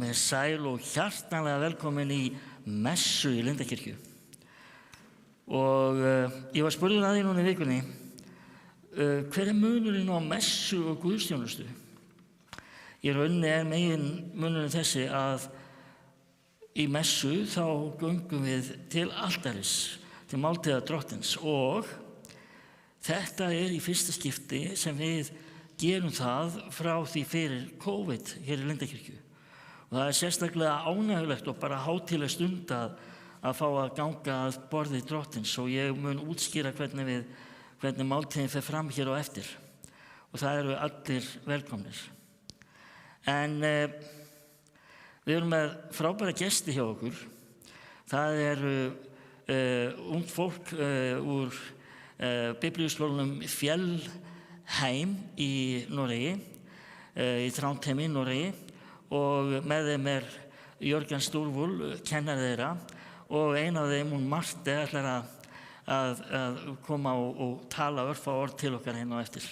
Komið sæl og hjartanlega velkomin í messu í Lindakirkju. Og ég var spurður að því núna í vikunni, hver munurinn á messu og guðsþjónustu? Í rauninni megin munurinn þessi að í messu þá göngum við til altaris, til máltíðar Drottins, og þetta í fyrsta skipti sem við gerum það frá því fyrir COVID hér í Lindakirkju. Og það sérstaklega ánægjulegt og bara hátíðleg stund að fá að ganga að borði Drottins, og ég mun útskýra hvernig máltíðin fer fram hér á eftir. Og það eru allir velkomnir. En við erum með frábæra gesti hjá okkur. Það eru ungt fólk úr biblíuskólanum Fjellheim í Noregi, í Trondheimi í Noregi, og með þeim Jörgen Stúrvúl, kennari þeirra, og ein af þeim, hún Marte, ætlar að koma og tala örfá orð til okkar hérna á eftir.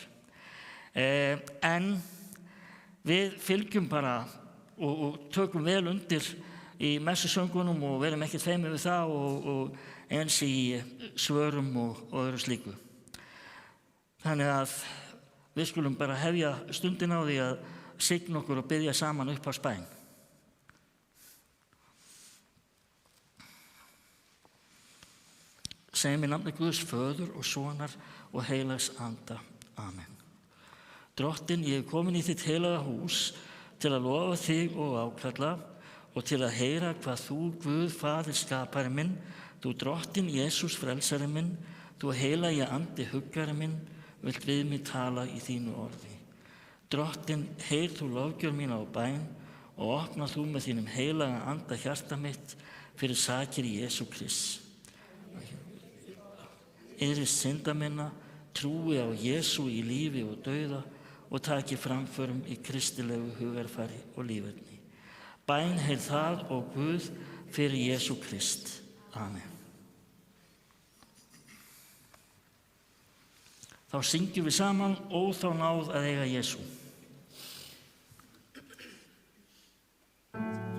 En við fylgjum bara og tökum vel undir í messusöngunum og verum ekkert feimið við það og eins í svörum og öðru slíku. Þannig að við skulum bara hefja stundina á því að signa okkur og biðja saman upp á spæn. Segjum í nafni Guðs Föður og Sonar og heilags Anda. Amen. Drottinn, ég komin í þitt heilaga hús til að lofa þig og ákalla og til að heyra hvað þú, Guð, Faðir skapari minn, þú Drottinn, Jesús frelsari minn, þú heilagi Andi huggari minn, vilt við mig tala í þínu orði. Drottinn, heyr þú lofgjör mína á bæn og opna þú með þínum heilaga Anda hjarta mitt fyrir sakir í Jesú Krist. Iðrist synda minna, trúi á Jesú í lífi og dauða og taki framförum í kristilegu hugarfari og líferni. Bæn heyr það og Guð fyrir Jesú Krist. Amen. Þá syngjum við saman ó þá náð að eiga Jesú. Oh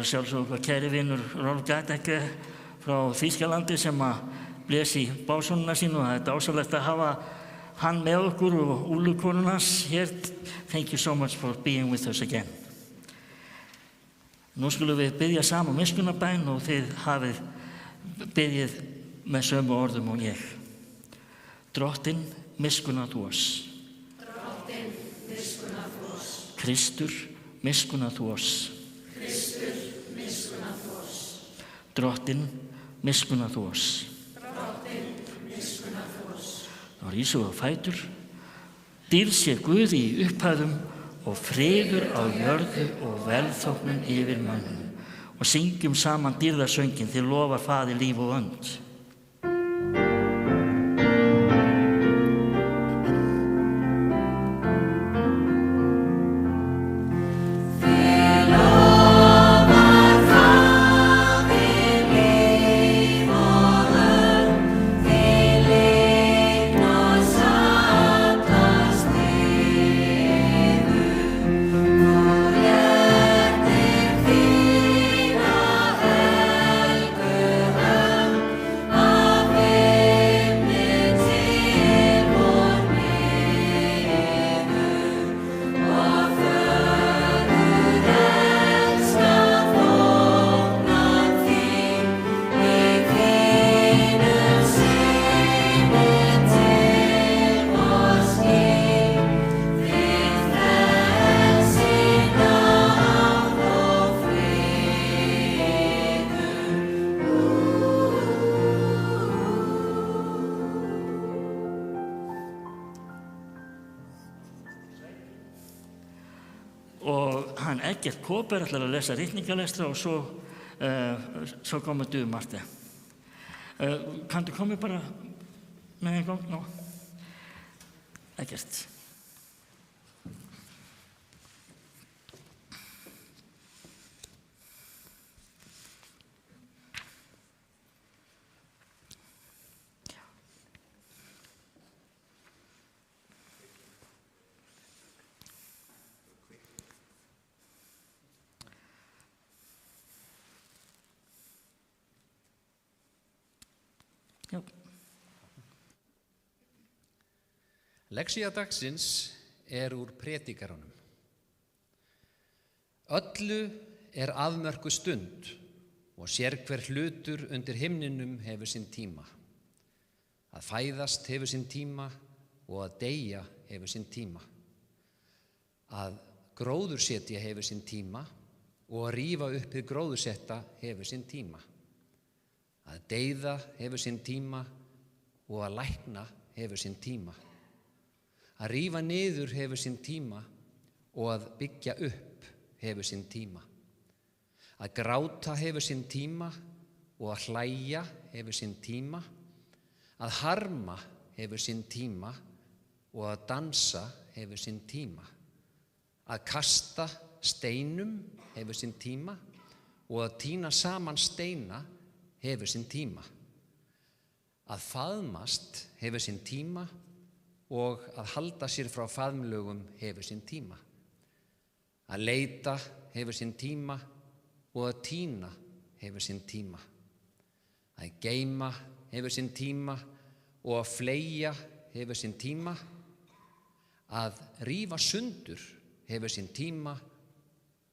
var að sjálfsögðu okkar kæri vinur Rolf Gardecke frá Þýskalandi sem að blés í básúnuna sín og það er dásamlegt að hafa hann með okkur og Úlu konun hans hér. Thank you so much for being with us again. Nú skulum við biðja saman miskunnarbæn og þið hafið biðjið með sömu orðum og ég. Drottinn, miskunna þú oss. Drottinn, miskunna þú oss. Kristur, miskunna þú oss. Kristur, miskunna þú oss. Drottinn, miskunna þú oss. Drottinn, miskunna þú oss. Þá rísum við á fætur. Dýrð sé Guði í upphæðum og friður á jörðu og velþóknun yfir mönnum. Og syngjum saman dýrðarsönginn þið lofar Faðir líf og önd. Eggert Kåber ætlar að lesa ritningalestra og svo kommer du, Marte. Kan du komme bara med en gang nå? Eggert. Lexía dagsins úr Predikarunum. Öllu afmörkuð stund og sérhver hlutur undir himninum hefur sinn tíma. Að fæðast hefur sinn tíma og að deyja hefur sinn tíma. Að gróðursetja hefur sinn tíma og að rífa upp hið gróðursetta hefur sinn tíma. Að deyða hefur sinn tíma og að lækna hefur sinn tíma. Að rífa niður hefur sinn tíma og að byggja upp hefur sinn tíma. Að gráta hefur sinn tíma og að hlæja hefur sinn tíma. Að harma hefur sinn tíma og að dansa hefur sinn tíma. Að kasta steinum hefur sinn tíma og að tína saman steina hefur sinn tíma. Að faðmast hefur sinn tíma og að halda sér frá faðmlögum hefur sinn tíma. Að leita hefur sinn tíma og að tína hefur sinn tíma. Að geyma hefur sinn tíma og að fleygja hefur sinn tíma. Að rífa sundur hefur sinn tíma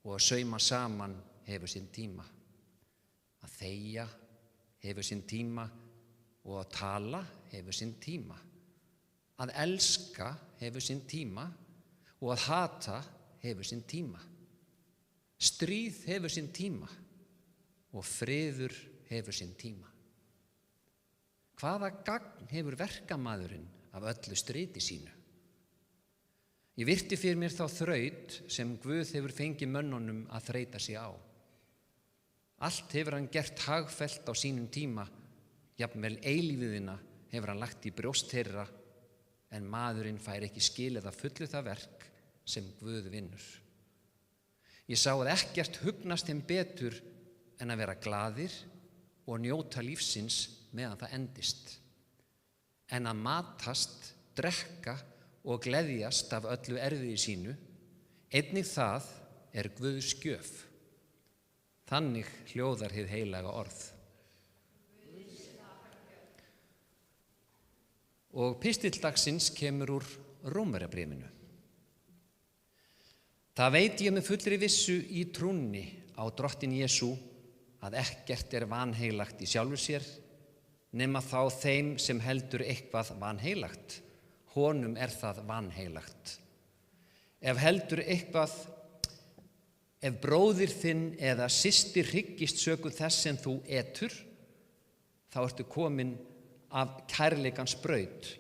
og að sauma saman hefur sinn tíma. Að þegja hefur sinn tíma og að tala hefur sinn tíma. Að elska hefur sinn tíma og að hata hefur sinn tíma. Stríð hefur sinn tíma og friður hefur sinn tíma. Hvaða gagn hefur verkamaðurinn af öllu stríti sínu? Ég virti fyrir mér þá þraut sem Guð hefur fengið mönnunum að þreyta sig á. Allt hefur hann gert hagfellt á sínum tíma, jafnvel eilífiðina hefur hann lagt í brjóst þeirra, en maðurinn fær ekki skilið að fullu það verk sem Guð vinnur. Ég sá að ekkert hugnast þeim betur en að vera glaðir og njóta lífsins meðan það endist, en að matast, drekka og gleðjast af öllu erfiði sínu, einnig það Guðs gjöf. Þannig hljóðar hið heilaga orð. Og pistill dagsins kemur úr Rómverjabréfinu. Það veit ég með fullri vissu í trúnni á drottin Jesú að ekkert vanheilagt í sjálfu sér, nema þá þeim sem heldur eitthvað vanheilagt. Honum það vanheilagt. Ef heldur eitthvað, ef bróðir þinn eða systir hryggist söku þess sem þú etur, þá ertu komin af kærleikans braut.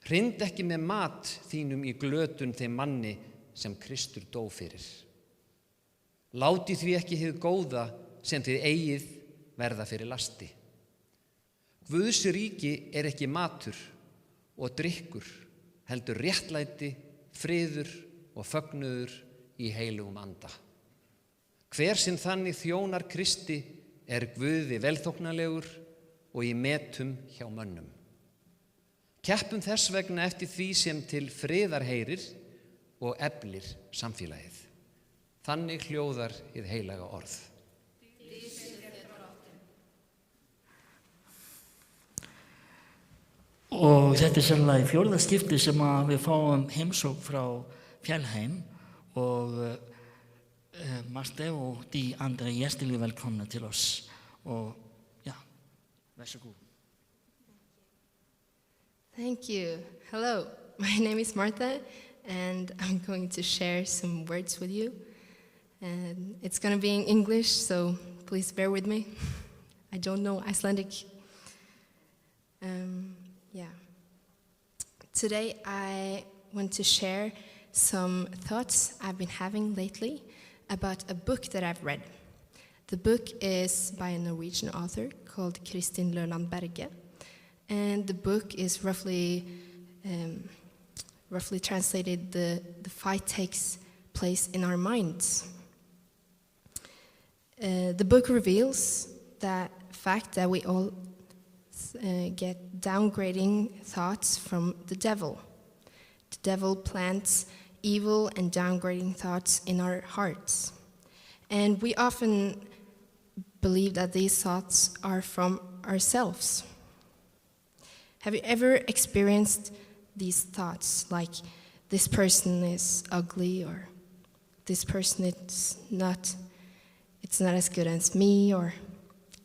Hrind ekki með mat þínum í glötun þeim manni sem Kristur dó fyrir. Láti því ekki hið góða sem þið eigið verða fyrir lasti. Guðs ríki ekki matur og drykkur, heldur réttlæti, friður og fögnuður í heilugum anda. Hver sem þannig þjónar Kristi Guði velþóknanlegur og í metum hjá mönnum. Keppum þess vegna eftir því sem til friðar heyrir og eflir samfélagið. Þannig hljóðar hið heilaga orð. Og þetta sérlega í fjórða skipti sem að við fáum heimsókn frá Fjällheim og Marte og de andre hjertelig velkomne til oss. Og ja, vær så god. Thank you. Hello, my name is Martha, and I'm going to share some words with you. And it's going to be in English, so please bear with me. I don't know Icelandic. Today I want to share some thoughts I've been having lately about a book that I've read. The book is by a Norwegian author called Kristin Løland Berge, and the book is roughly translated, the fight takes place in our minds. The book reveals that fact that we all get downgrading thoughts from the devil. The devil plants evil and downgrading thoughts in our hearts. And we often believe that these thoughts are from ourselves. Have you ever experienced these thoughts, like this person is ugly, or this person it's not as good as me, or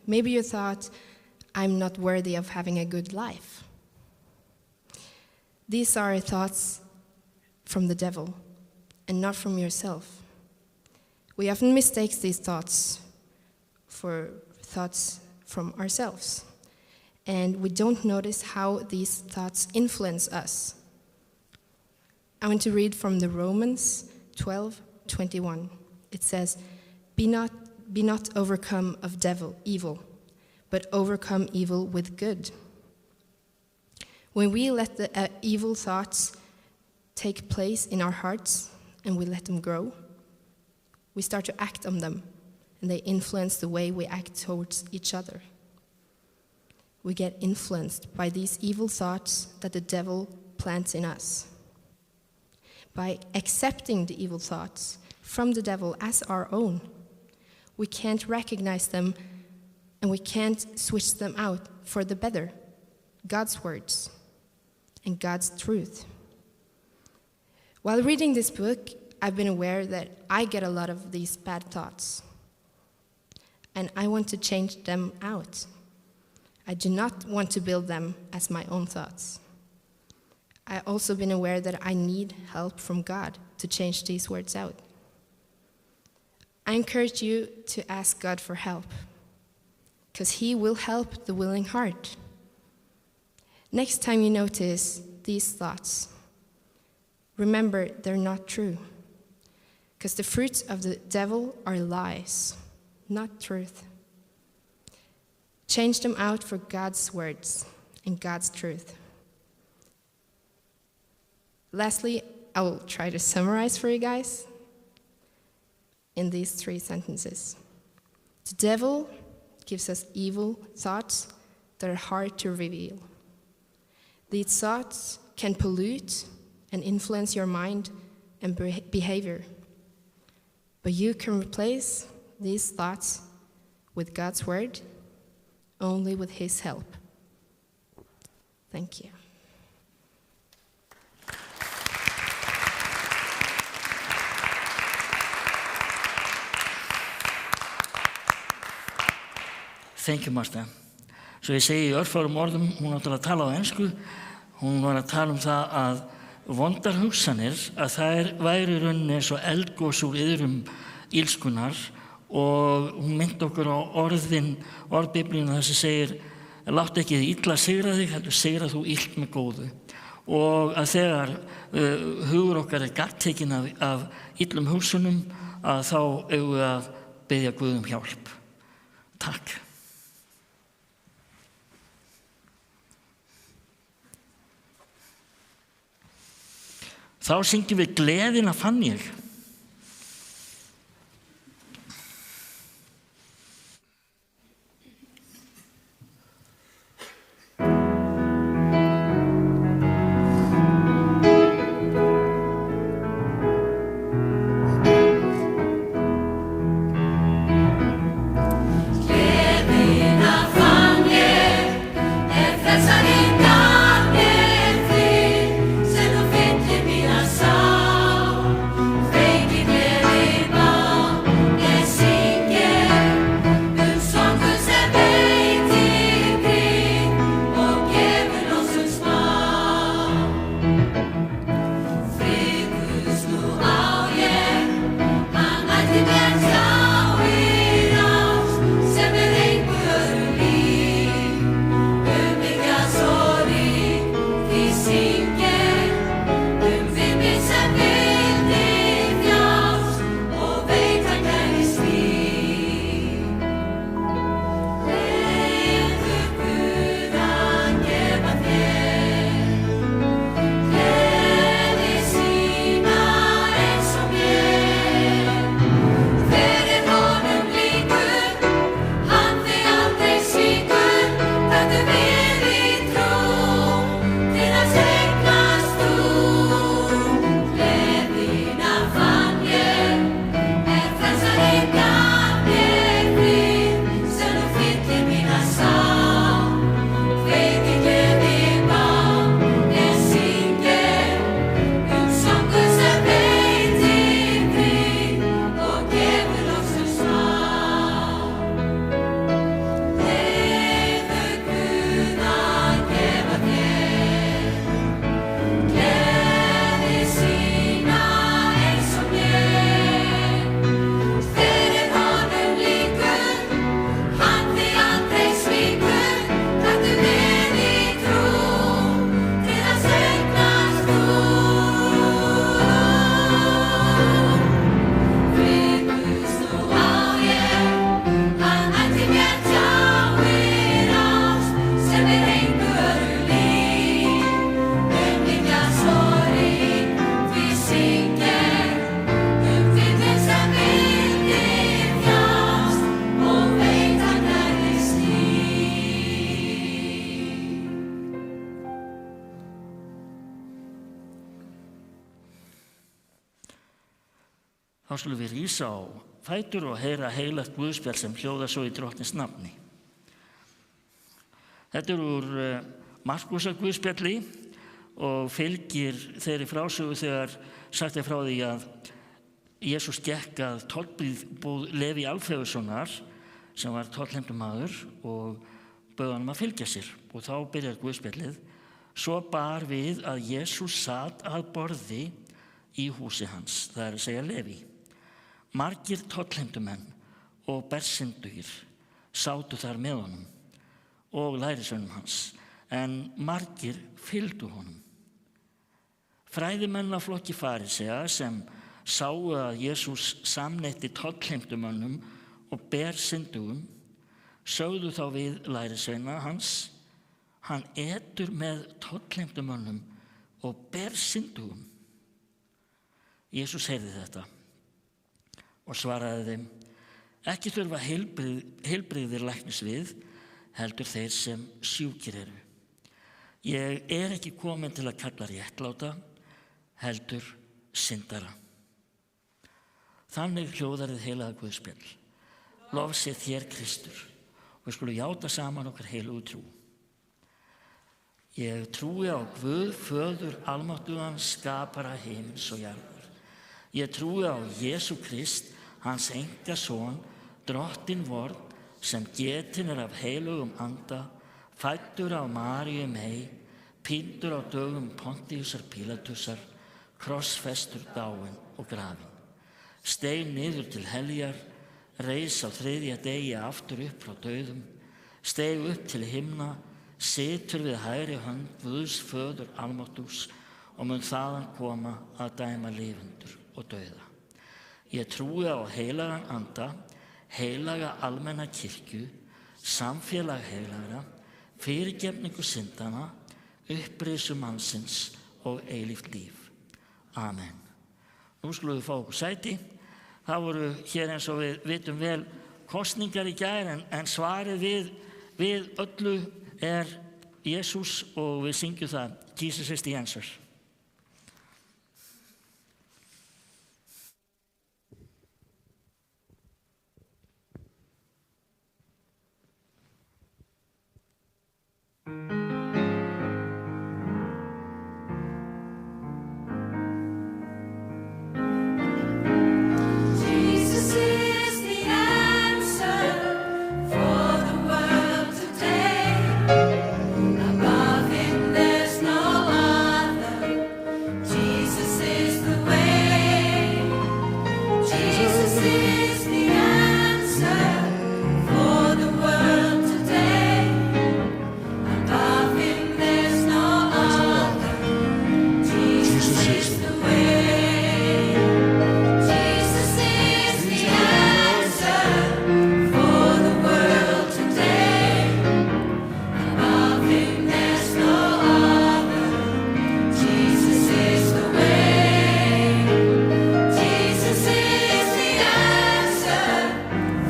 maybe you thought, I'm not worthy of having a good life. These are thoughts from the devil and not from yourself. We often mistake these thoughts for thoughts from ourselves, and we don't notice how these thoughts influence us. I want to read from the Romans 12:21. It says, Be not overcome of evil, but overcome evil with good. When we let the evil thoughts take place in our hearts and we let them grow, we start to act on them, and they influence the way we act towards each other. We get influenced by these evil thoughts that the devil plants in us. By accepting the evil thoughts from the devil as our own, we can't recognize them and we can't switch them out for the better, God's words and God's truth. While reading this book, I've been aware that I get a lot of these bad thoughts, and I want to change them out. I do not want to build them as my own thoughts. I've also been aware that I need help from God to change these words out. I encourage you to ask God for help, because He will help the willing heart. Next time you notice these thoughts, remember they're not true, because the fruits of the devil are lies, not truth. Change them out for God's words and God's truth. Lastly, I will try to summarize for you guys in these 3 sentences. The devil gives us evil thoughts that are hard to reveal. These thoughts can pollute and influence your mind and behavior, but you can replace these thoughts with God's word, only with his help. Thank you. Thank you, Marta. Svo ég segi í örfárum orðum, hún átti að tala á ensku, hún var að tala það að vondar hugsanir, að þær væri í rauninni eins og eldgos úr iðrum ílskunnar og hún myndi okkur á orð Biblíunnar þar sem segir láttu ekki þið illa sigra þig, heldur sigra þú illt með góðu. Og að þegar hugur okkar gagntekinn af illum hugsunum, að þá eigum við að biðja Guð hjálp. Takk. Þá syngjum við Gleðina fann ég. Þá skulum við rísa á fætur og heyra heilagt guðspjall sem hljóðar svo í Drottins nafni. Þetta úr Markúsar guðspjalli og fylgir þeirri frásögu þegar sagt frá því að Jesús gekk að tollbúð Leví Alfeussonar sem var tollheimtumaður og bauð honum að fylgja sér. Og þá byrjar guðspjallið. Svo bar við að Jesús sat að borði í húsi hans, það er að segja Leví. Margir tollheimtumenn og bersindugir sátu þar með honum og lærisveinum hans, en margir fylgdu honum. Fræðimenn af flokki farisea sem sáu að Jesús samneytti tollheimtumönnum og bersyndugum, sögðu þá við lærisveina hans, hann etur með tollheimtumönnum og bersyndugum. Jesús heyrði þetta og svaraði þeim, ekki þurfa heilbrigðir læknis við, heldur þeir sem sjúkir eru. Ég er ekki komin til að kalla réttláta, heldur syndara. Þannig hljóðar hið heilaga guðspjall. lofsið þér Kristur. Og við skulum játa saman okkar heilugu trú. Ég trúi á Guð, Föður almáttugan, skapara himins og jarðar. Ég trúi á Jesú Krist, hans einkason, drottinn vorn, sem getinn af heilugum anda, fæddur af Maríu mey, píndur á dögum Pontíusar Pílatusar, krossfestur, dáinn og grafinn. Steig niður til heljar, reis á þriðja degi aftur upp frá dauðum, steig upp til himna, situr við hægri hönd Guðs Föður almáttugs og mun þaðan koma að dæma lifendur og dauða. Ég trúi á heilagan anda, heilaga almenna kirkju, samfélag heilagra, fyrirgefningu syndana, upprisu mannsins og eilíft líf. Amen. Nú skulum við fá okkur sæti. Það voru hér, eins og við vitum vel, kosningar í gær, en svarið við öllu er Jesús, og við syngjum það, Jesus is the answer. Jesus is the answer for the world today. Above him there's no other. Jesus is the way. Jesus is the answer for the world today. Above him there's no other. Jesus is the way. Jesus is the answer for the world today. Above him there's no other. Jesus is the way. Jesus is the answer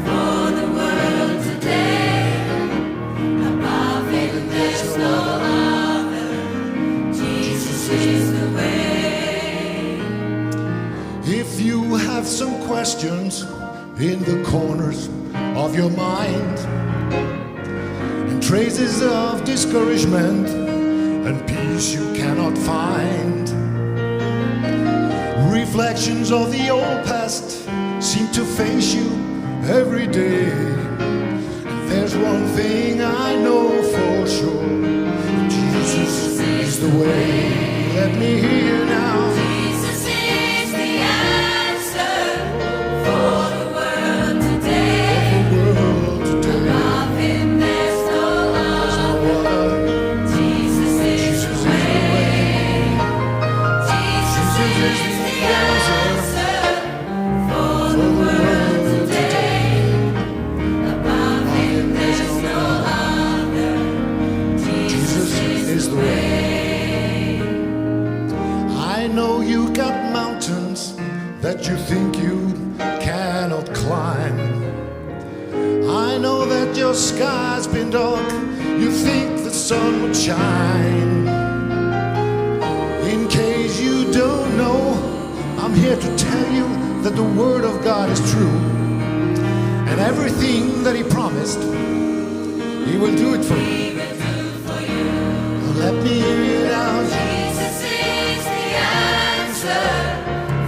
for the world today. Above him there's no other. Jesus is the way. If you have some questions in the corners of your mind, and traces of discouragement and peace you cannot find, reflections of the old past seem to face you every day. There's one thing I know for sure: Jesus is the way. Let me hear you now. Jesus is the answer for the world today. The world today. Above him there's no other. Jesus is the way. Jesus is the answer for the world today. Above him there's no other. Jesus is the way. I know you got mountains that you think you cannot climb. I know that your sky's been dark, you think the sun would shine. In case you don't know, I'm here to tell you that the word of God is true. And everything that he promised, he will do it for you. Let me hear it out. Jesus is the answer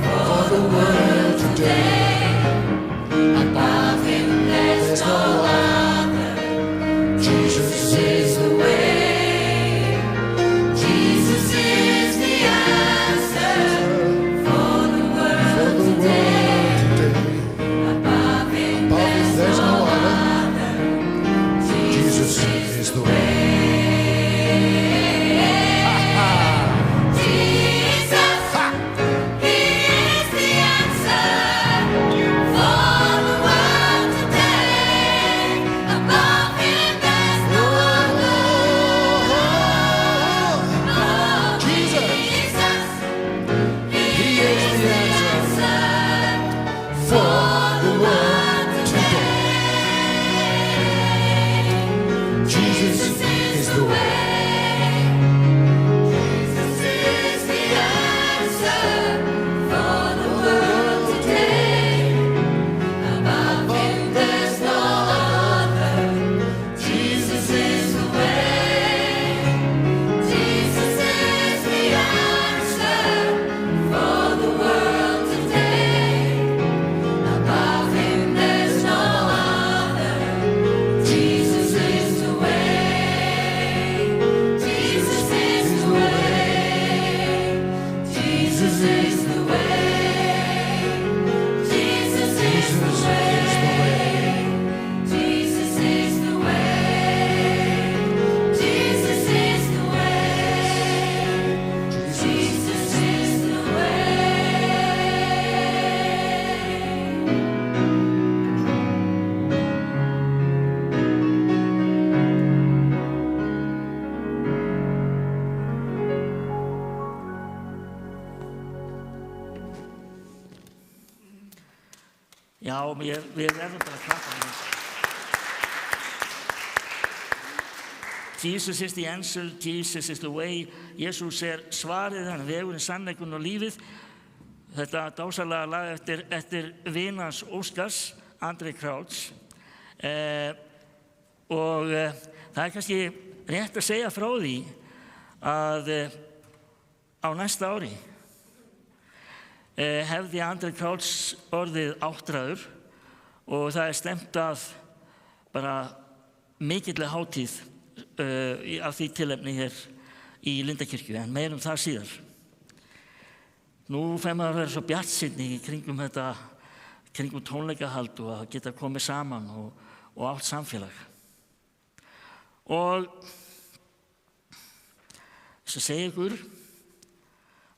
for The world today. above him there's no other. Jesus is the way. Jesus is the answer for the world today. Above him there's no other. Jesus is the way. Já, við verðum bara að klappa með þessu. Jesus is the answer, Jesus is the way. Jesús svarið, hann vegurinn, sannleikurinn og lífið. Þetta dásalega lag eftir vinans Óskars, Andrei Krauts. Og það kannski rétt að segja frá því að á næsta ári hefði Andrei Krauts orðið áttræður og það stefnt að bara mikilli hátíð af því tilefni hér í Lindakirkju, en meir það síðar. Nú fer maður að vera svo bjartsýnn í kringum tónleikahald og að geta komið saman og átt samfélag. Og þess að segja ykkur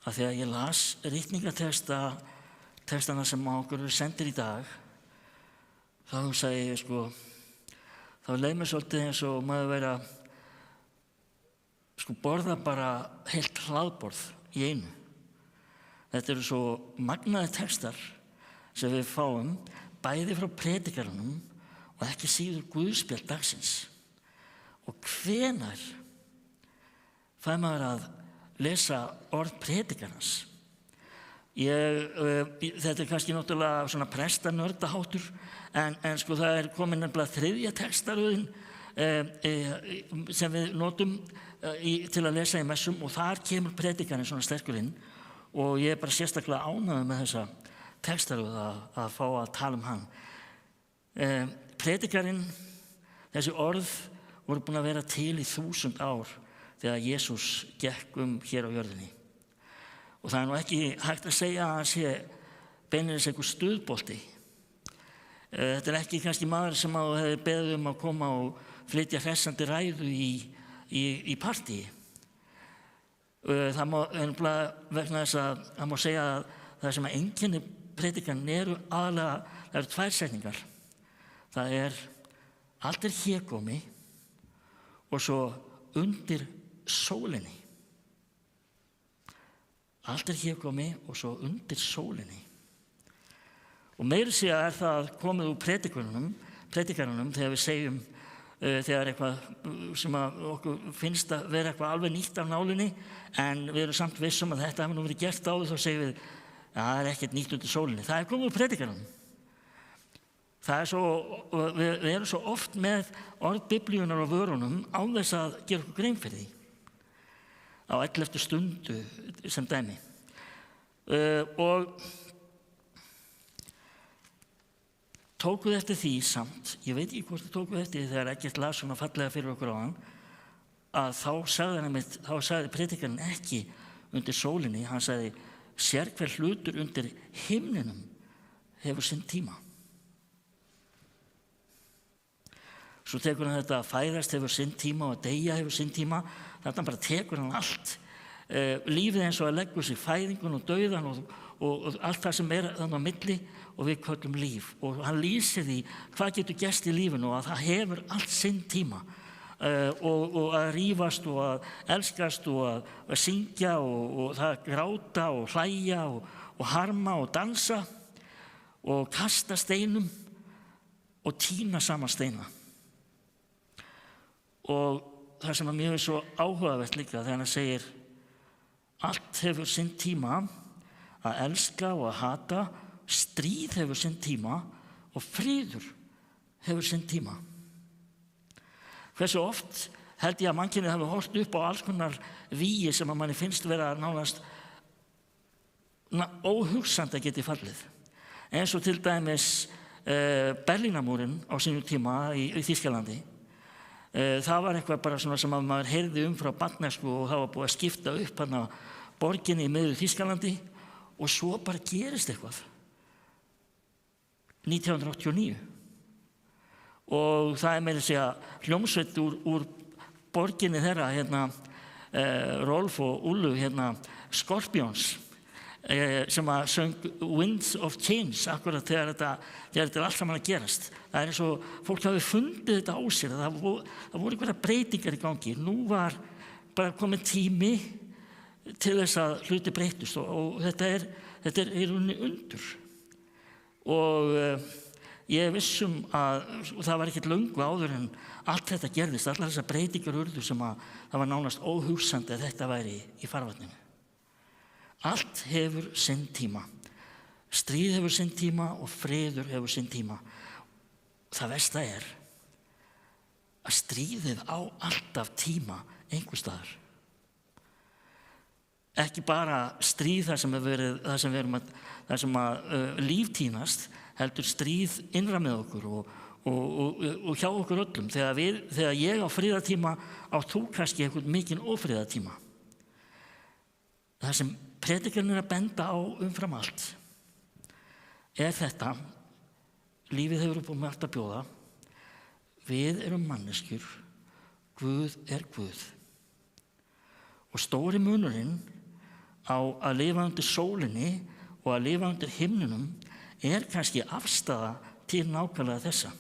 að þegar ég las ritningatextana sem okkur eru sendir í dag, þá hugsaði ég þá leið mér svolítið eins og maður vera borða bara heilt hlaðborð í einu. Þetta eru svo magnaðir textar sem við fáum bæði frá predikarunum og ekki síður guðspjall dagsins. Og hvenær fær maður að lesa orð predikarans? Þetta kannski náttúrulega svona prestanördaháttur, en það komin nefnilega þriðja textaröðin sem við notum til að lesa í messum, og þar kemur predikarinn svona sterkur inn, og ég bara sérstaklega ánægður með þessa textaröð að fá að tala hann. Predikarinn, þessi orð voru búin að vera til í 1000 ár þegar Jesús gekk hér á jörðinni. Og það nú ekki hægt að segja að hann sé beinlínis einhver stuðbolti. Þetta ekki kannski maður sem hefði beðið að koma og flytja hressandi ræðu í partí. Það má vegna þess að það má segja að það sem einkenni predikarinn eru aðalega, það eru 2 setningar. Það allt hégómi og svo undir sólinni. Allt hégómi og svo undir sólinni. Og meira segja það komið úr predikarunum þegar við segjum þegar eitthvað sem okkur finnst að vera eitthvað alveg nýtt af nálinni, en við erum samt vissum að þetta hefur nú verið gert áður, þá segjum við það ekkert nýtt undir sólinni. Það komið úr predikarunum. Við erum svo oft með orð Biblíunnar á vörunum án þess að gera okkur grein fyrir því. Á 11. stundu sem dæmi. Og tókuð eftir því samt, ég veit ekki hvort þið tókuð eftir því þegar Eggert las svona fallega fyrir okkur á hann, að þá sagði predikarinn ekki undir sólinni, hann sagði sérhver hlutur undir himninum hefur sinn tíma. Svo tekur hann þetta að fæðast hefur sinn tíma og að deyja hefur sinn tíma, þetta bara tekur hann allt. Lífið eins og að leggur sig fæðingun og dauðan og allt það sem þannig á milli, og við köllum líf. Og hann lýsir því hvað getur gerst í lífinu og að það hefur allt sinn tíma. Og að rífast og að elskast og að syngja og það gráta og hlæja og harma og dansa og kasta steinum og tína saman steina. Og það sem að mér svo áhugavert líka þegar hann segir allt hefur sinn tíma, að elska og að hata, stríð hefur sinn tíma og friður hefur sinn tíma. Hversu oft held ég að mannkynið hafi horft upp á alls konar vígi sem að manni finnst vera nánast óhugsandi að geti fallið. Eins og til dæmis Berlínarmúrinn á sínum tíma í Þýskalandi. Það var eitthvað bara svona sem að maður heyrði frá barnæsku og það var búið að skipta upp hana borginni í miðju Þýskalandi og svo bara gerist eitthvað 1989 og það meira að segja hljómsveit úr borginni þeirra Rolf og Ullu Scorpions sem að söng Winds of Change akkurat þegar þetta allt saman að gerast. Það eins og fólk hafi fundið þetta á sér, það voru einhverja breytingar í gangi. Nú var bara kominn tími til þess að hluti breytust og þetta er í rauninni undur. Og ég vissum að það var ekkert löngu áður en allt þetta gerðist, allar þessar breytingar urðu sem að það var nánast óhugsandi að þetta væri í farvatninu. Allt hefur sinn tíma. Stríð hefur sinn tíma og friður hefur sinn tíma. Það versta er að stríðið á alltaf tíma einhvers staðar. Ekki bara stríð þar sem líf týnast, heldur stríð innra með okkur og hjá okkur öllum. Þegar ég á friðartíma á þú kannski einhvern mikinn ófriðartíma. Það sem predikarinn er að benda á umfram allt er þetta: lífið hefur upp á margt að bjóða, við erum manneskjur, Guð er Guð. Og stóri munurinn á að lifa undir sólinni og að lifa undir himninum er kannski afstaða til nákvæmlega þessa.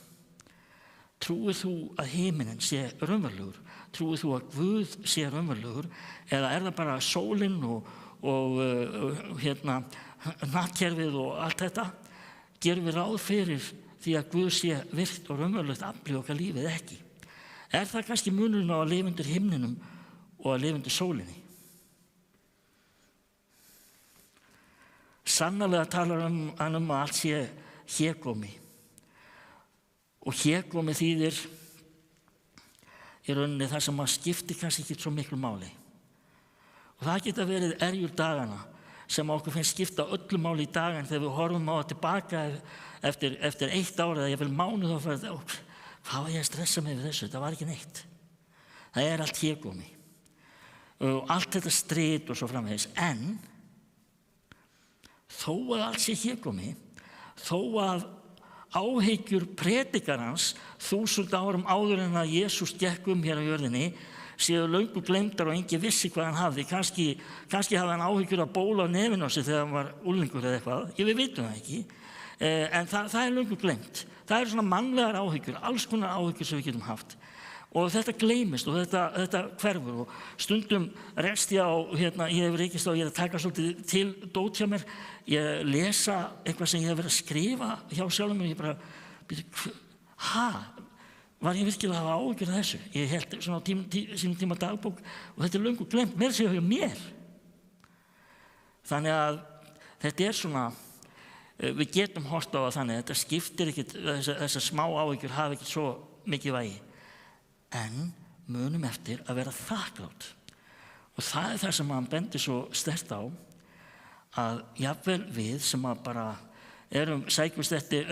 Trúir þú að himinin sé raunverulegur? Trúir þú að Guð sé raunverulegur? Eða er það bara sólin og hnatkerfið og allt þetta? Gerum við ráð fyrir því að Guð sé virkt og raunverulegt afl í okkar lífið ekki? Er það kannski munurinn á að lifa undir himninum og að lifa undir sólinni? Sannarlega talar hann að allt sé hégómi. Og hégómi þýðir í rauninni það sem að skiptir kannski ekki svo miklu máli. Og það geta verið erjur dagana sem okkur finnst skipta öllu máli í dagan þegar við horfum á það tilbaka eftir 1 ár eða jafnvel mánuð og hvað var ég að stressa mig við þessu? Það var ekki neitt. Það er allt hégómi. Og allt þetta strit og svo framvegis. En þó að allt sé hégómi, þó að áhyggjur predikarans 1000 árum áður en að Jesús gekk hér á jörðinni séu löngu gleymdar og enginn vissi hvað hann hafði. Kannski hafði hann áhyggjur að bóla á nefinu á sig þegar hann var unglingur eða eitthvað. Við vitum það ekki. En það er löngu gleymt. Það eru svona mannlegar áhyggjur, alls konar áhyggjur sem við getum haft. Og þetta gleymist og þetta hverfur og stundum rekst ég á, ég hef rekist á, ég er að taka svolítið til dót hjá mér, ég lesa eitthvað sem ég hef verið að skrifa hjá sjálfum mér, ég bara, var ég virkilega að hafa áhyggjur af þessu? Ég held svona á sínum tíma dagbók og þetta er löngu gleymt, meira að segja hjá mér. Þannig að þetta er svona, við getum horft á það þannig, þetta skiptir ekkert, þessar smá áhyggjur hafa ekkert svo mikið vægi. En munum eftir að vera þakklátt. Og það er það sem hann bendir svo sterkt á, að jafnvel við sem að bara erum sækjumst eftir,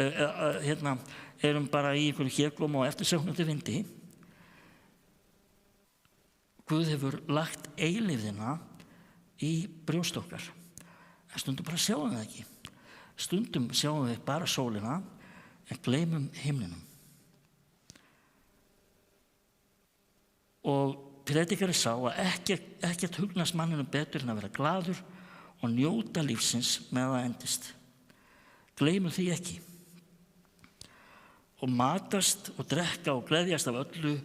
erum bara í einhverju hégóma og eftirsóknandi vindi, Guð hefur lagt eilífðina í brjóst okkar. En stundum bara sjáum við það ekki. Stundum sjáum við bara sólina en gleymum himninum. Og predikari sá að ekkert hugnast manninum betur en að vera glaður og njóta lífsins með það endist. Gleymum því ekki. Og matast og drekka og gleðjast af öllu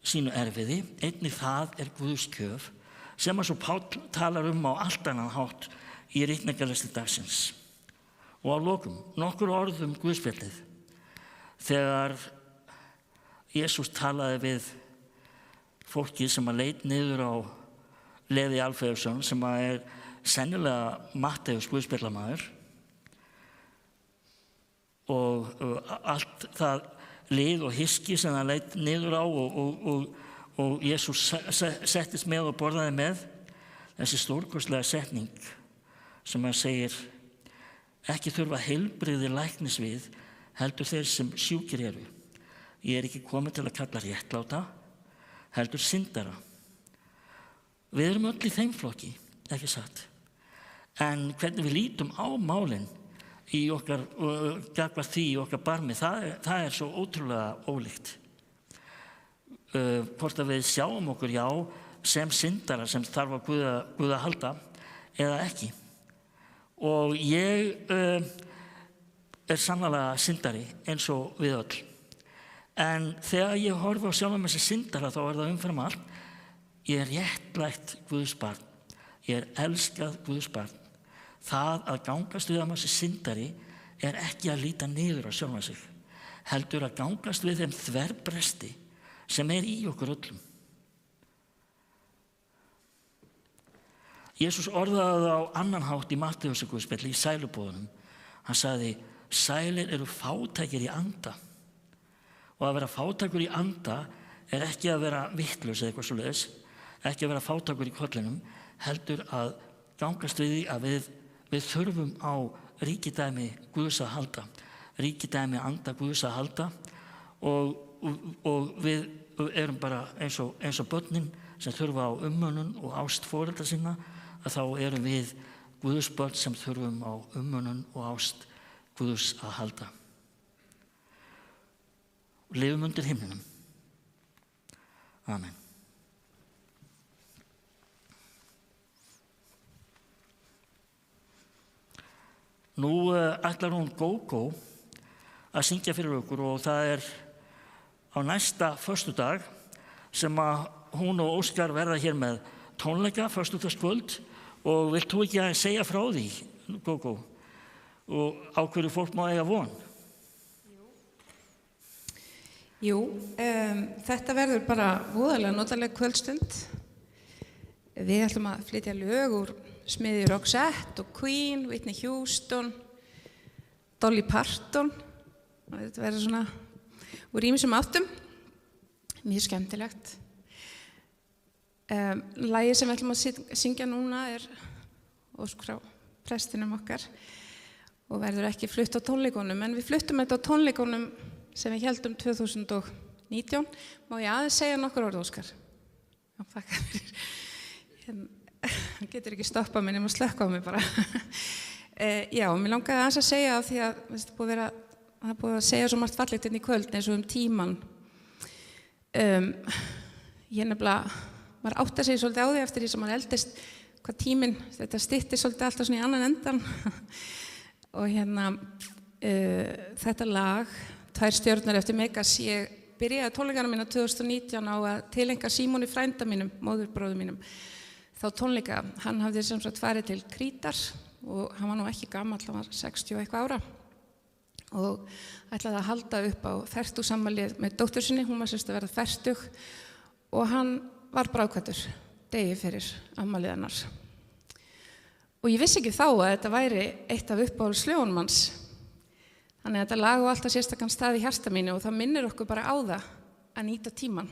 sínu erfiði, einnig það er Guðs gjöf, sem að svo Páll talar á allt annan hátt í ritningarlesti dagsins. Og á lokum, nokkur orðum Guðspjallið. Þegar Jesús talaði við fólki sem að leit niður á Leví Alfeusson, sem að er sennilega Matteus Guðspjallamaður, og allt það lið og hyski sem það leit niður á og Jesús settist með og borðaði með, þessi stórkostlega setning sem hann segir: ekki þurfa heilbrigði læknis við, heldur þeir sem sjúkir eru. Ég er ekki kominn til að kalla réttláta, heldur syndara. Við erum öll í þeim flokki, ekki satt. En hvernig við lítum á málin í okkar, gagnvart því í okkar barmi, það er svo ótrúlega ólíkt. Hvort að við sjáum okkur, já, sem syndara sem þarf á Guð að halda eða ekki. Og ég er sannarlega syndari eins og við öll. En þegar ég horfi á sjálfum þessi syndara, þá er það umfram allt: ég er réttlætt Guðs barn. Ég er elskað Guðs barn. Það að gangast við þessi syndari ekki að líta niður á sjálfan sig, heldur að gangast við þeim þverbresti sem í okkur öllum. Jesús orðaði það á annan hátt í Mattheusarguðspjalli í sæluboðunum. Hann sagði, sælir eru fátækir í anda. Og að vera fátækur í anda ekki að vera vitlaus eða eitthvað svoleiðis, ekki að vera fátækur í kollinum, heldur að gangast við því að við þurfum á ríkidæmi Guðs að halda, ríkidæmi anda Guðs að halda og við erum bara eins og börnin sem þurfa á umönnun og ást foreldra sinna, að þá erum við Guðs börn sem þurfum á umönnun og ást Guðs að halda. Lifum undir himninum. Amen. Nú ætlar hún Gógó að syngja fyrir okkur og það á næsta föstudag sem að hún og Óskar verða hér með tónleika föstudagskvöld og vilt þú ekki að segja frá því, Gógó, og á hverju fólk má eiga von? Jú, þetta verður bara voðalega notaleg kvöldstund. Við ætlum að flytja lög úr smiðju Roxette og Queen, Whitney Houston, Dolly Parton. Og þetta verður svona úr ýmsum áttum, mjög skemmtilegt. Lagið sem við ætlum að syngja núna ósk frá prestinum okkar og verður ekki flutt á tónleikunum, en við fluttum þetta á tónleikunum sem við heldum 2019. Má ég aðeins segja nokkur orð, Óskar? Já, þakka fyrir. Hann getur ekki stoppað mig nema að slökkva á mig bara. Já, mér langaði aðeins að segja af því að það er búið að segja svo margt fallegt inn í kvöld eins og tíman. Ég nefnilega, maður áttar sig svolítið á því eftir því sem maður eldist, hvað tíminn, þetta styttir svolítið alltaf svona í annan endan. Og þetta lag, 2 stjörnur eftir Megas, ég byrjaði tónleikana mína 2019 á að tileinka Símoni frænda mínum, móðurbróður mínum, þá tónleika. Hann hafði sem sagt farið til Krítar og hann var nú ekki gamall, hann var 60 og eitthvað ára og ætlaði að halda upp á fertugsammalið með dóttur sinni, hún var sérst að verða fertug og hann var bráðkvæddur degi fyrir afmælið hennar. Og ég vissi ekki þá að þetta væri eitt af uppáhaldslögunum hans. Þannig að þetta lag á alltaf sérstakann stað í hjarta mínu og það minnir okkur bara á það að nýta tímann.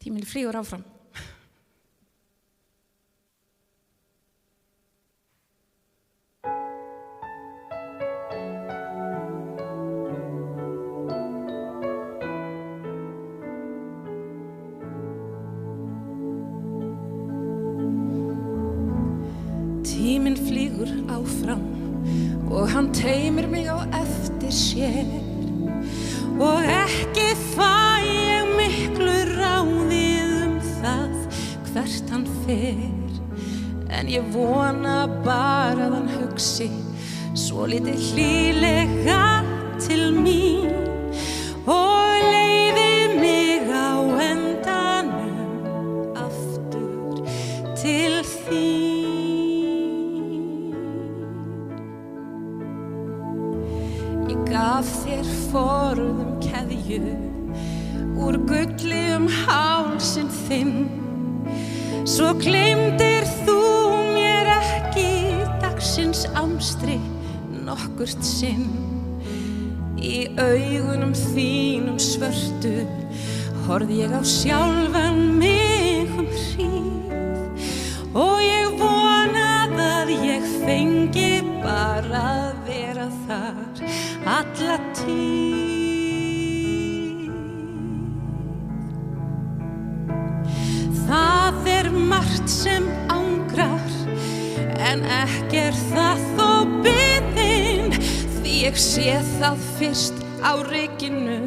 Tíminn flýgur áfram. Tíminn flýgur áfram og hann teymir mig á eftir sér og ekki fæ ég miklu ráðið það hvert hann fer, en ég vona bara að hann hugsi svolítið hlýlega til mín og leiði mig á endanum aftur til þín. Gaf þér forðum keðju úr gulli hálsinn þinn, svo gleymdir þú mér ekki dagsins amstri nokkurt sinn. Í augunum þínum svörtu horfði ég á sjálfan mig hríð og ég vonaði að ég fengi bara að vera þar alla tíð. Það margt sem angrar, en ekki það þó biðin, því ég sé það fyrst á rykinu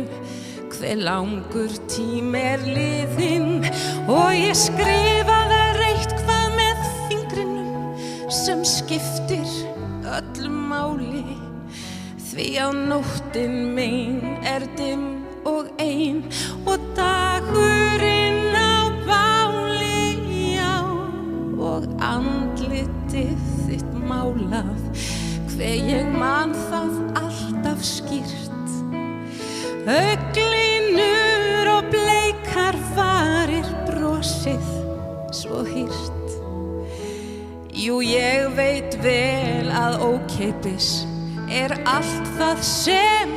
hve langur tími liðinn, og ég skrifa það eitthvað með fingrinum sem skiptir öllu máli. Því að nóttin mín dimm og ein, og dagurinn á báli, já, og andlitið þitt málað ég man það alltaf skýrt. Augnlinur og bleikar varir, brosið svo hýrt. Jú, ég veit vel að ókeypis allt það sem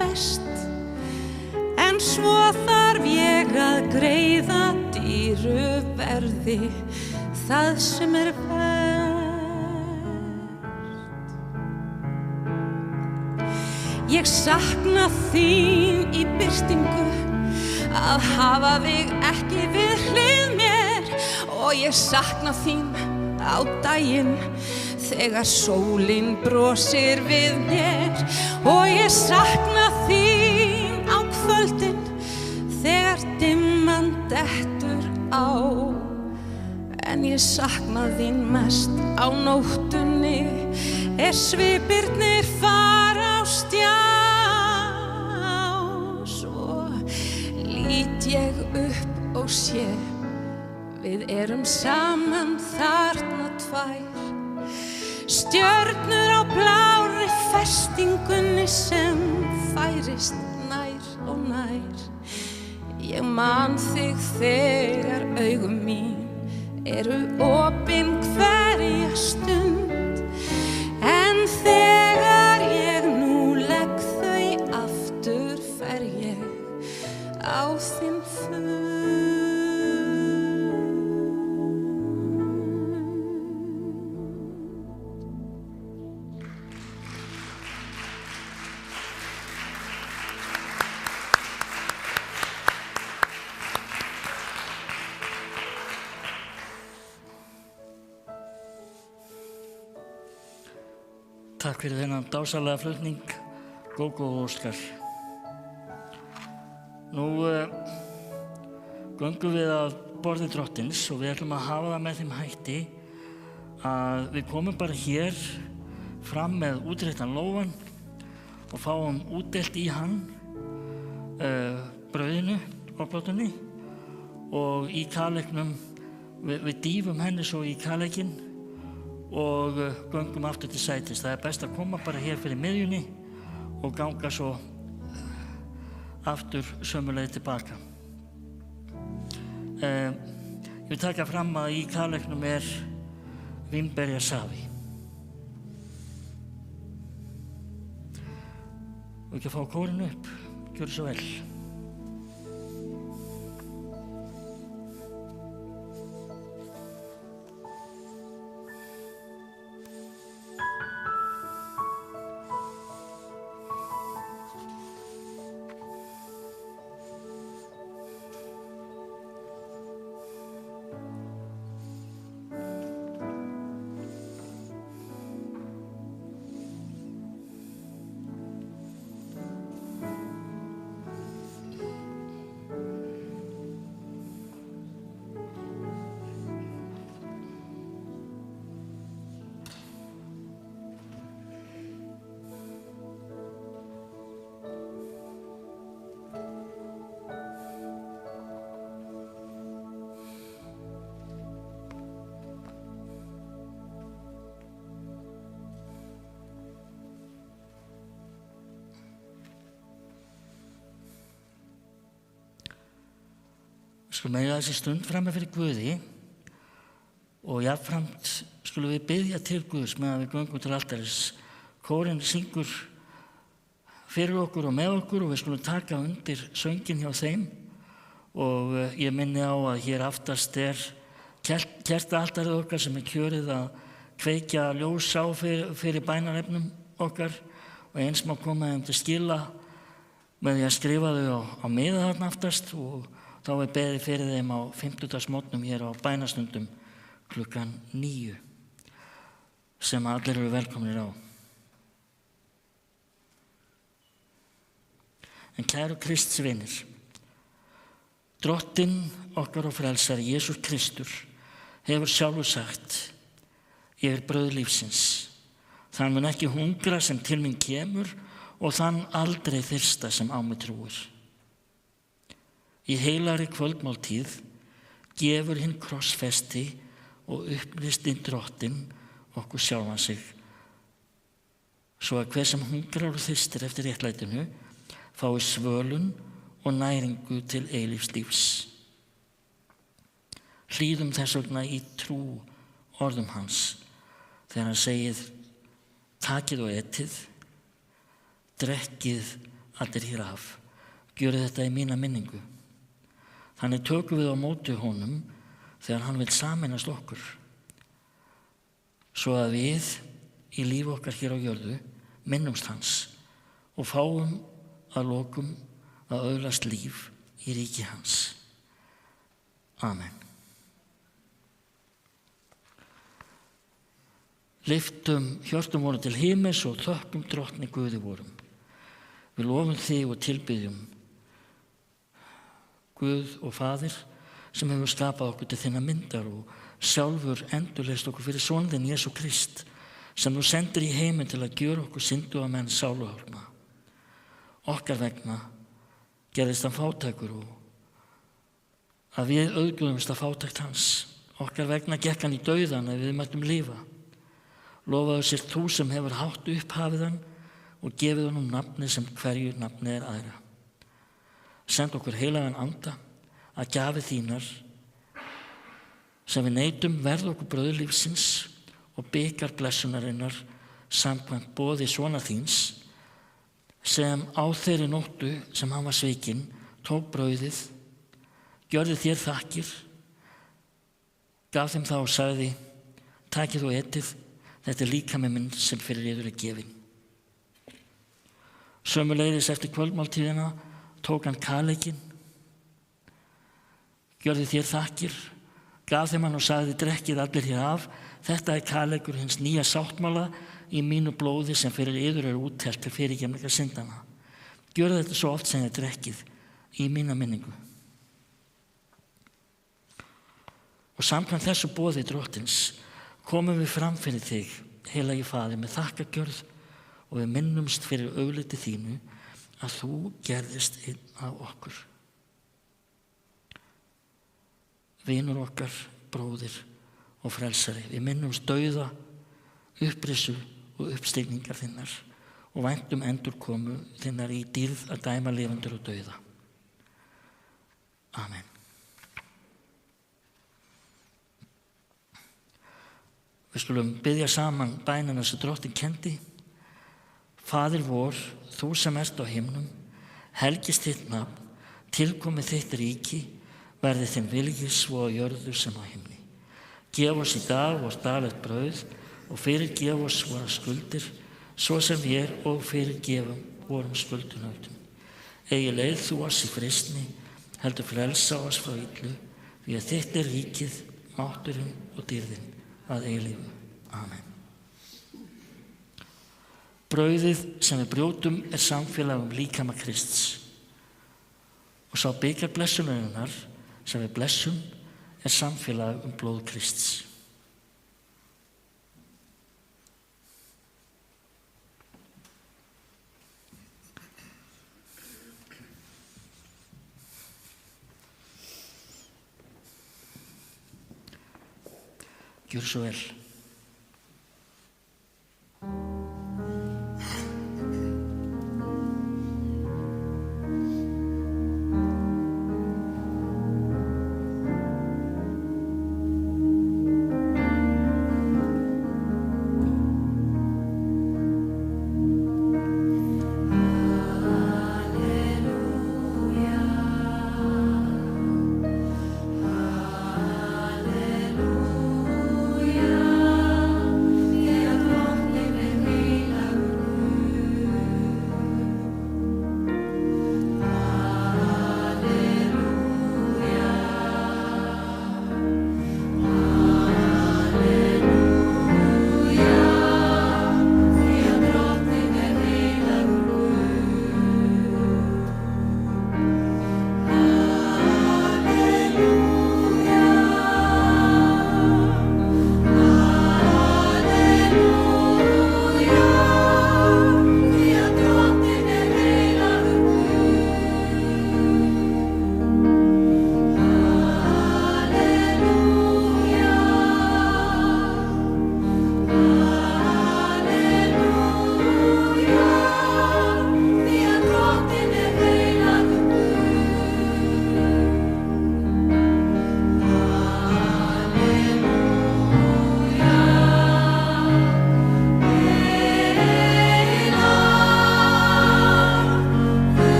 best, en svo þarf ég að greiða dýru verði það sem verst. Ég sakna þín í birtingu, að hafa þig ekki við hlið mér, og ég sakna þín á daginn þegar sólin brosir við mér, og ég sakna þín á kvöldin þegar dimman dettur á, en ég sakna þín mest á nóttunni svipirnir fara á stjá. Svo lít ég upp og sé, við erum saman þarna tvær, stjörnur á blárri festingunni sem færist nær og nær. Ég man þig þegar augu mín opin hverja stund, en þegar ég nú legg þau aftur fer ég á þinn fund. Takk fyrir þennan dásamlega flutning, Gógó og Óskar. Nú göngum við að borði Drottins og við ætlum að hafa það með þeim hætti að við komum bara hér fram með útréttan lófann og fáum útdeilt í hann brauðinu og blótunni, og í kaleiknum við dýfum henni svo í kaleikinn og göngum aftur til sætis. Það best að koma bara hér fyrir miðjunni og ganga svo aftur sömuleið tilbaka. Ég vil taka fram að í kaleiknum vínberjasafi. Og ekki að fá kórinn upp, gjörðu svo vel. Skulum eiga þessi stund frammi fyrir Guði og jafnframt skulum við biðja til Guðs meðan við göngum til altaris. Kórinn syngur fyrir okkur og með okkur og við skulum taka undir sönginn hjá þeim, og ég minni á að hér aftast kertaaltarið okkar sem kjörið að kveikja ljós á fyrir bænarefnum okkar, og eins má koma þeim til skila með því að skrifa þau á miða þarna aftast, og þá beðið fyrir þeim á 50-dagsmorgnum hér á bænastundum klukkan 9 sem allir eru velkomnir á. En kæru Krists vinir, Drottinn okkar og frelsari Jesús Kristur hefur sjálfur sagt: ég brauð lífsins. Þann mun ekki hungra sem til mín kemur og þann aldrei þyrsta sem á mig trúir. Í heilagri kvöldmáltíð gefur hinn krossfesti og upplýsti Drottinn okkur sjálfan sig svo að hver sem hungrar og þyrstir eftir réttlætinu fái svölun og næringu til eilífs lífs. Hlýðum þess vegna í trú orðum hans þegar hann segir: takið og etið, drekkið allir hér af, gjörið þetta í mína minningu. Þannig tökum við á móti honum þegar hann vil sameinast okkur, svo að við í líf okkar hér á jörðu minnumst hans og fáum að lokum að öðlast líf í ríki hans. Amen. Lyftum hjörtum vorum til himins og þökkum drottni Guði vorum. Við lofum þig og tilbiðjum Guð og Faðir sem hefur skapað okkur til þinna myndar og sjálfur endurleist okkur fyrir son þinn Jesú Krist sem þú sendir í heiminn til að gjöra okkur synduga menn sáluhjálpa. Okkar vegna gerðist hann fátækur og að við auðguðumst að fátækt hans. Okkar vegna gekk hann í dauðan að við mættum lifa. Lofaðu sér þú sem hefur hátt upphafið hann og gefið honum nafni sem hverju nafni æðra. Send okkur heilagan anda að gjafir þínar sem við neytum verð okkur brauð lífsins og bikar blessunarinnar samkvæmt boði sonar þíns sem á þeirri nóttu sem hann var svikinn tók brauðið, gjörði þér þakkir, gaf þeim þá og sagði: takið og etið, þetta er líkami minn sem fyrir yður er gefinn. Sömuleiðis eftir kvöldmáltíðina tók hann kaleikinn, gjörði þér þakkir, gaf þeim hann og sagði: drekkið allir hér af, þetta er kaleikur hins nýja sáttmála í mínu blóði sem fyrir yður er úttelt til fyrirgefningar syndana. Gjörðu þetta svo oft sem þið drekkið í mína minningu. Og samkvæmt þessu boði drottins komum við fram fyrir þig, heilagi Faðir, með þakkargjörð og við minnumst fyrir augliti þínu að þú gerðist einn af okkur. Vinur okkar, bróðir og frelsari, við minnumst dauða, upprisu og uppstigningar þinnar og væntum endurkomu þinnar í dýrð að dæma lifandur og dauða. Amen. Við skulum biðja saman bænina sem Drottinn kenndi. Faðir vor, þú sem ert á himnum, helgist þitt nafn, tilkomi þitt ríki, verði þinn vilji svo á jörðu sem á himni. Gef oss í dag vort daglegt brauð og fyrirgef oss våra skuldir, svo sem við og fyrirgefum vorum skuldunautum. Eigi leið þú oss í freistni, heldur frelsa oss frá illu, því að þitt er ríkið, mátturinn og dýrðin að eilífu. Amen. Brauðið sem við brjótum er samfélag líkama Krists og sá bikar blessunarinnar sem við blessum er samfélag blóð Krists. Gjör svo vel. Hallelujah.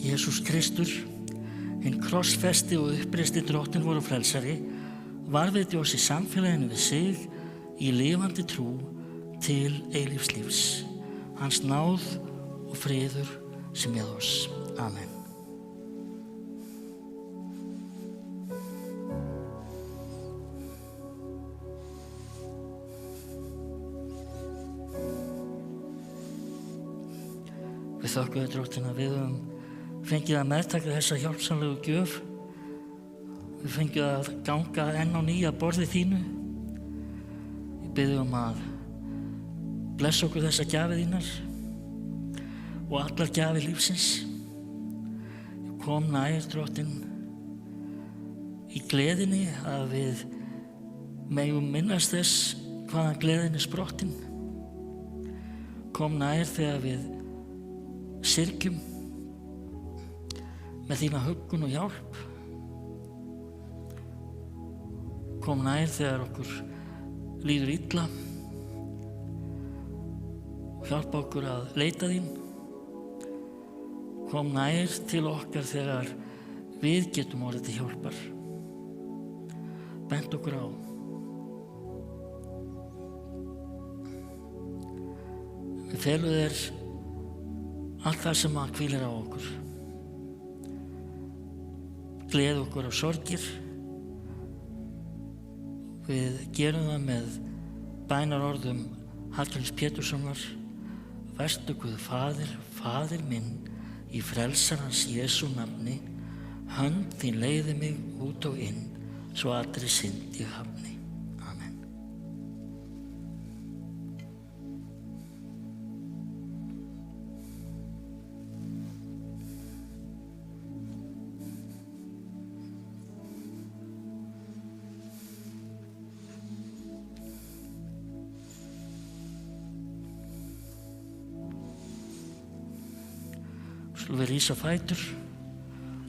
Jesús Kristur, hinn krossfesti og uppreisni Drottinn voru frelsari, varðveiti oss í samfélaginu við sig í lifandi trú til eilífs lífs. Hans náð og friður sé með oss. Amen. Við þökkum þér, Drottinn, að við höfum fengið að meðtaka þessa hjálpsamlegu gjöf. Við fengið að ganga enn á ný að borði þínu. Við biðjum að blessa okkur þessa gjafir þínar og allar gjafir lífsins. Kom nær, Drottinn, í gleðinni að við megum minnast þess hvaðan gleðin er sprottin. Kom nær þegar við syrgjum með þína huggun og hjálp. Kom nær þegar okkur líður illa og hjálpa okkur að leita þín. Kom nær til okkar þegar við getum orðið til hjálpar. Bent okkur á. Við felum þér allt það sem að hvílir á okkur. Gleði okkur á sorgir. Við gerum það með bænarorðum Hallgríms Péturssonar. Vertu Guð Faðir, Faðir minn, í frelsarans Jesú nafni, hönd þín leiði mig út og inn, svo allri synd ég hafni. Amen. Skulum við rísa á fætur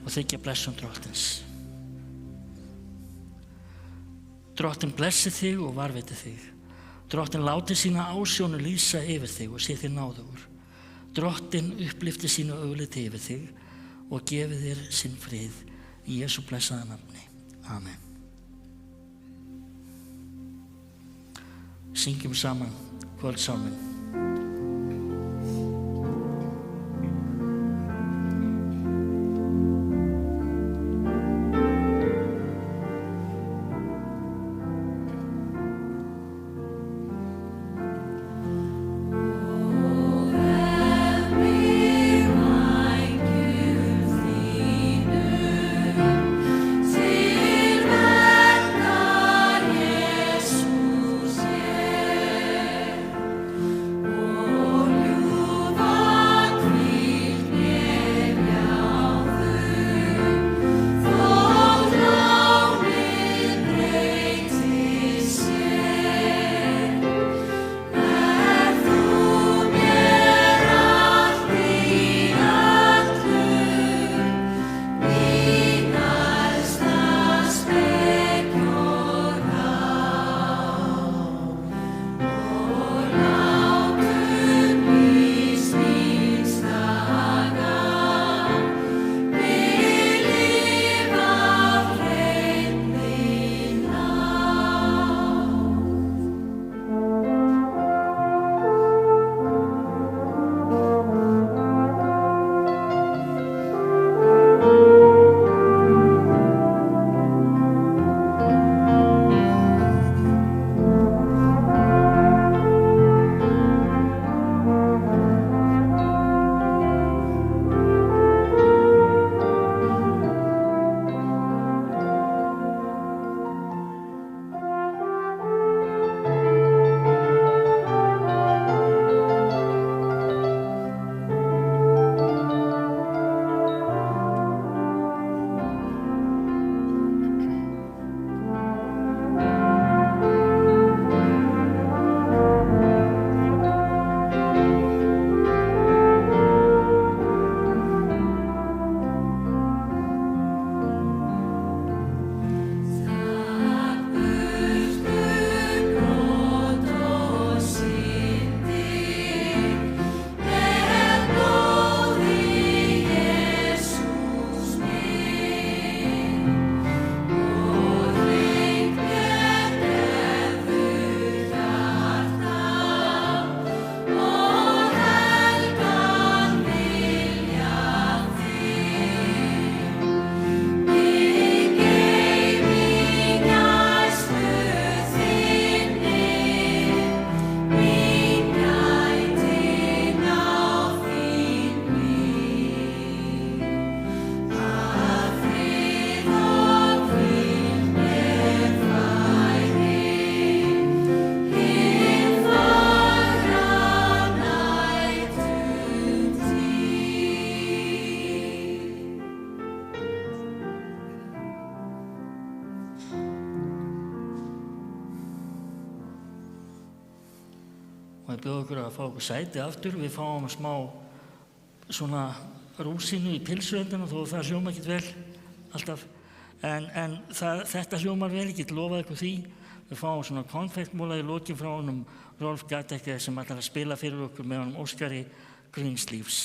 og þiggja blessun Drottins. Drottinn blessi þig og varveiti þig. Drottinn láti sína ásjónu lýsa yfir þig og sé þér náðugur. Drottinn upplifti sínu augliti yfir þig og gefi þér sinn frið í Jesú blessaða nafni. Amen. Syngjum saman kvöldsálminn. bjóða okkur að fá okkur sæti aftur. Við fáum smá svona rúsínu í pylsuendina þó það hljóma ekkert vel alltaf. En þetta hljómar vel, ég get lofað ykkur því. Við fáum svona konfektmóla í lokin frá honum Rolf Gadecker sem ætlar að spila fyrir okkur með honum Óskari Greensleeves.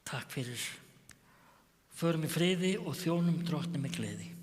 Takk fyrir. Förum í friði og þjónum Drottni með gleði.